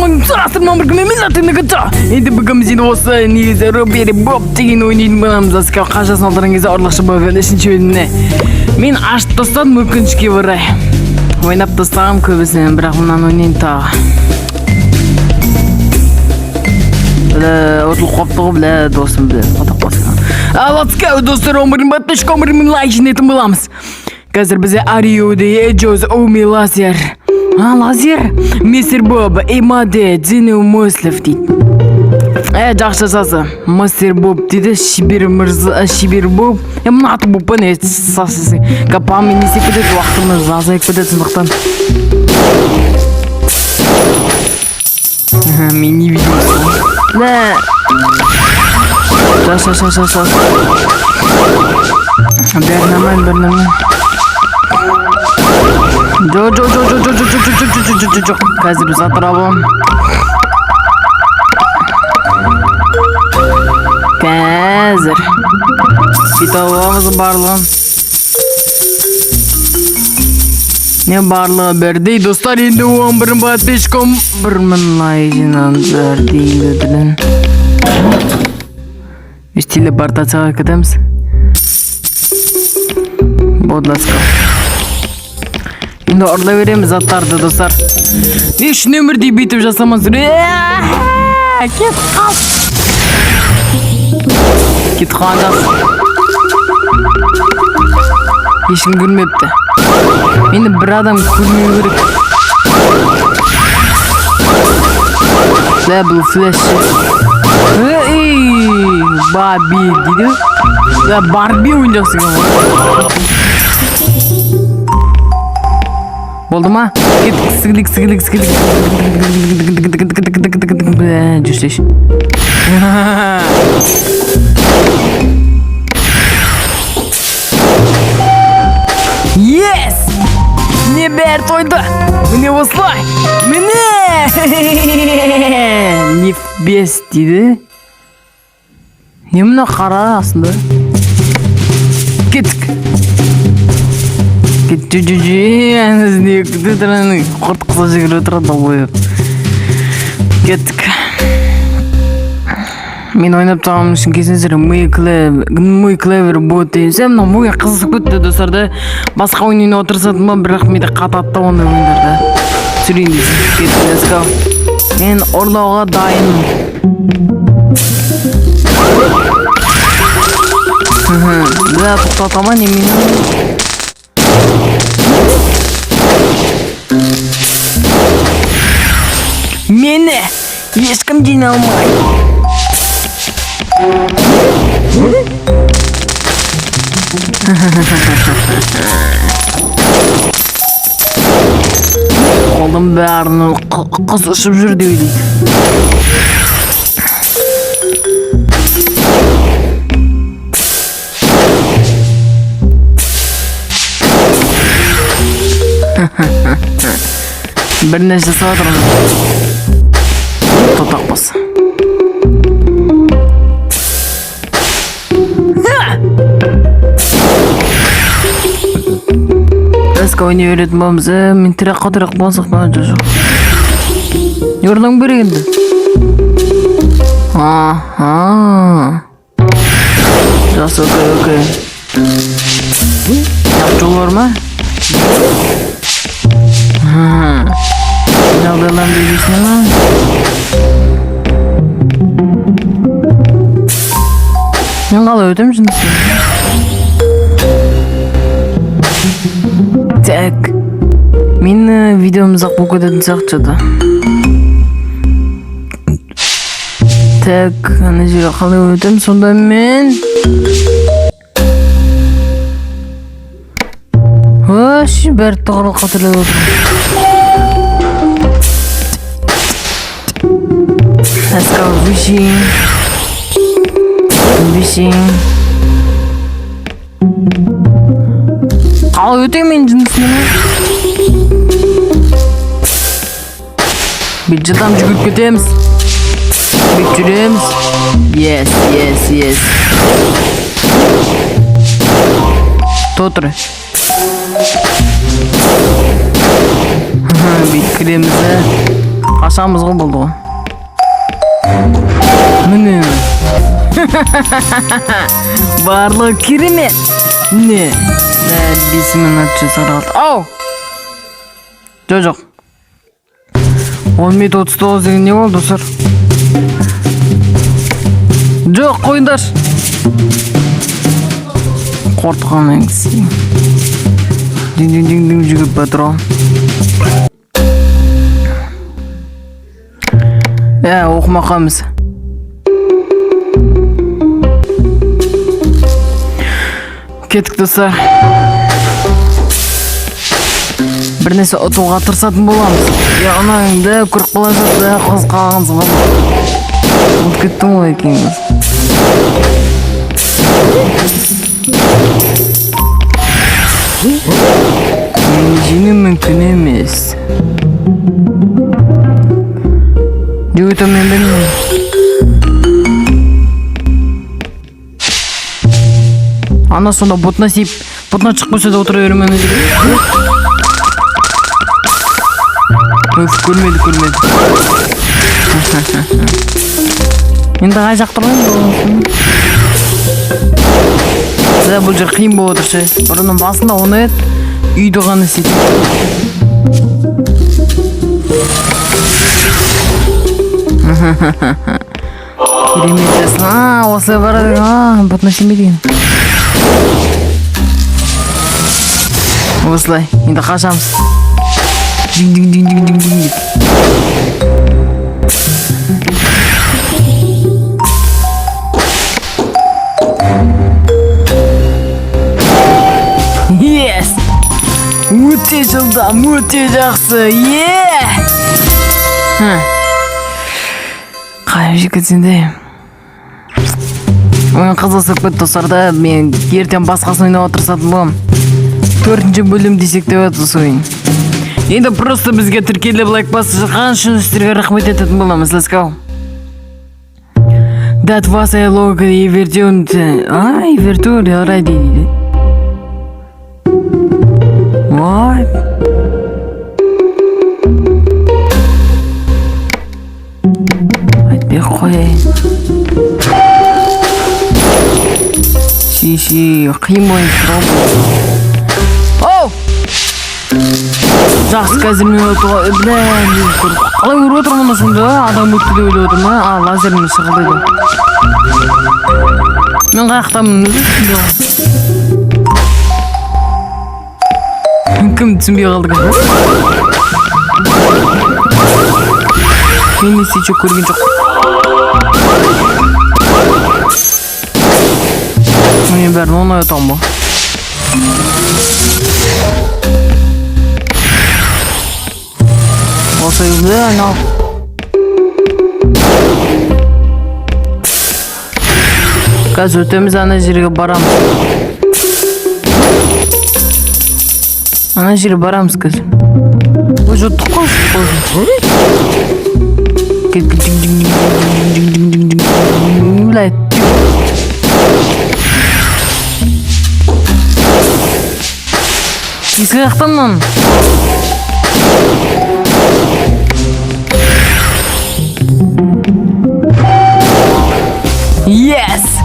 Сұрастырма бір күні мен атыңдығы. Енді бүгін біз осы негізі Робери Боб деген ойнайтын боламыз. Асқа қашасын алдырған кезде ұрлықшы болып үшінші бөліміне. Мен ашып тастадым өкінішке орай. Ойнап тастағам көбісінен, бірақ мұнан ойнайын тағы. Отыл қоптығы біле, досым біле. Let's go, достар, 11 подписчик, 11 лайк жинайтын боламыз. Қазір бізе Ариоде, Эджоз, Оми, Лазер. Лазер? Мистер Боб, Эмаде, Дзинеу Мослев дейді. Жақшы жасы. Мистер Боб дейді, Шибер Мырза, Шибер Боб. Мұны аты Боб па не сасысы. Капамын несе кетеді, уақытымыз азайып кетеді сондықтан. Мен не видеосы. Да. Жас. Бәрі нормально. Жоқ. Қазір біз атырабым. Қазір. Кетауымыз барлығын. Не барлығы бірдей, достар, енді 11 подписчиком 1000 лайк жинаңыздар дейді білін. Біз телепортацияға кетеміз. Бодласка. Енді ұрлай береміз заттарды, достар. Не үшін өмірдей бүйтіп жасамыз? Кет қандас. Ешкім көрмепті. Мені бір адам көрмеу керек. Бұл флеші. Баби дейді. Барби ойындақсың. Болды ма? Кет сігілік. Жүрсеш. Yes! Не бәрі тойды. Міне осылай. Міне! Лиф 5 дейді. Еміні қара асында. Кеттік. Әнізіне өкті тұраны құрт қыса жегір өтірады ойып. Кеттік. Мен ойнап тағам үшін кесіңіздер мой клевер бот дейін. Сәм мына мой қызық көтті достарды. Басқа ойнайын отырсадым ба, бірақ мейді қататты ондай ойындарды. Сүрейін дейсің. Кеттік, let's go. Мен орлауға дайынмын. Да, тоқтатама неменің. Мені ешкім дейін алмай. Қолым бәрінің қыз ұшып жүр дейді. Bir нәрсе сатырмын. Тотақ басы. Әскі ойны өретін бамызы, мен тірек қатырақ басық ба жоқ. Өрдің бір егінді. Жас, окей. Япты олар ма? Ne oluyor lan bilgisine lan? Ben kalıyor ödüm şimdi. Так. Мен videomuza bu kadar sıkçadı. Так, ana жерге қалıyor ödüm sonda men. Hoş, bir to'g'ri qatirlab o'tirdim. Let's go wishing. Қалай өтем мен жынысына? Бүйтіп жатам жүгіріп кетеміз. Бүйтіп жүреміз. Yes. Тұр. Бүйтіп кіреміз. Қашамызға болды ғой. Міне. Барлығы керемет. Не? Бесімін атшы саралды. Ау! Жоқ. 10 метр 39 деген не болды достар? Жоқ, қойындар. Қортқан әңгісі. Дин жүгіп патрон. Оқымақамыз. Кеттік достар. Bir нәрсе ұтуға тырысатын боламыз. Анаңды көріп қала жатты, қыз қалғансыз ғой. Ұмыт кеттім ғой екеніңіз. Мен жеңу мүмкін емес. Жүгітім мен білмеймін. Ана сонда бұтына сейіп, бұтына шықпаса да отыра бермені жүріп. Көрмеді. Енді қай жақтырмайым болғансын. Бұл жер қиын болып отыршы. Бұрынның басында оны ет, үйді ғаны істейді. Кереметтесін. Осылай барады. Бұтына сенбеген. Осылай, енді қашамыз. Ding. Yes! Өте жылдам, өте жақсы. Қайып жекетсенде. Ойын қызылсып көт достарда, мен ертен басқасын ойнауға тырысатын болам. 4-ші бөлім десек те өтіс ойын. Енді просто бізге тіркеліп лайк басып жатқан үшін сіздерге рахмет ететін боламыз. Let's go. That was a local Everton. Everton, alright дейді. What? Айтпай қойайын. Қиын ойын сұрақ. Жақсы қазір мен өтуға қалай көріп отырмын сонда адам өтті деп ойлап отырмын. Лазермен шығылдайды. Мен қаяқтамын өзі. Кім түсінбей қалды қазір? Мен не істейді көрген жоқ. Мен бәрін оңай өтамын ба? Осы үйімді айнал. Қазір өтеміз ана жерге барамыз. Ана жерге барамыз қазір. Бұл жоттық қой. Білайт. Ескі қақтамын. Yes!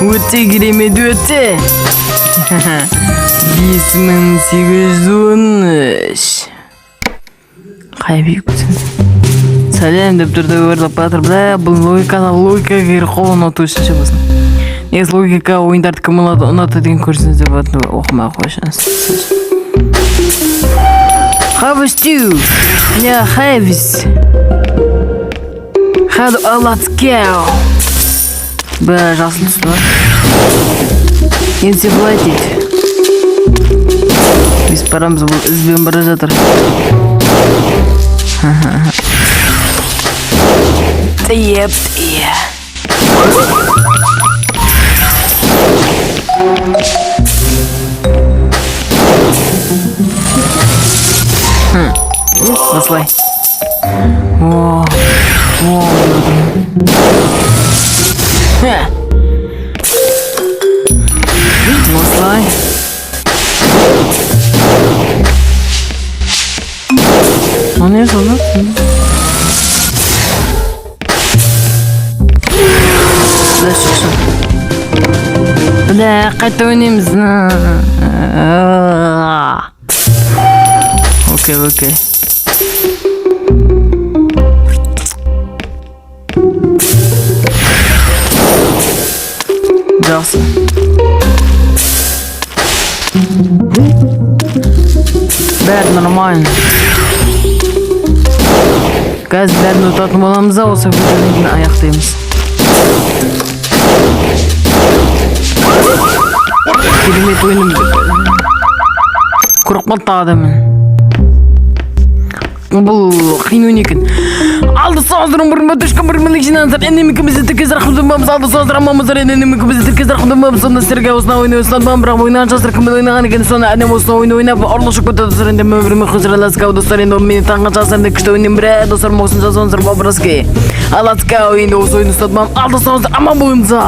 Өте керемет өте. 5813. Қай бейік өтсін. Сәлем деп тұрды өрліп батыр. Бұл логика кері қолын оту үшінші болсын. Негіз логика ойындарды кім ұнаты деген көрсіңіз деп батын оқымай қойшаңыз. Have stew. Yeah, have. Let's go. Жасыл түсті бар. Енді бұлай дейді. Біз барамыз бұл ізбен бара жатыр. Тиеп. Осылай. Осылай. O ne sonra? Hadi kayıtta oynayayımız. Okey. Жақсы. Бәрі нормально. Қазір бәрін ұтатын боламыз да, осы видеодан кейін аяқтаймыз. Керемет ойыным. Қорықпады адамын. Бұл қиын ойын екен. Алды создырым бұрын бөтішкі бір мілік жинансыр. Әнемікімізді тіркез рақымдың бамыз. Алды создырамамыздар. Әнемікімізді тіркез рақымдың бамыз. Сонда стерге осына ойны өстан бам. Бірақ ойнаған жасыр кімді ойнаған екен. Соны әнем осына ойны ойнап. Орлышық көті достар. Енді мөбіріме құзыраласқа. Достар енді мені таңға жасырында күшті ойнен бірі. Достар моқсын жасонсыр бабыраске. Аласқа ойынды осы ойын ұстат бам. Алды создыр аман бойымыза.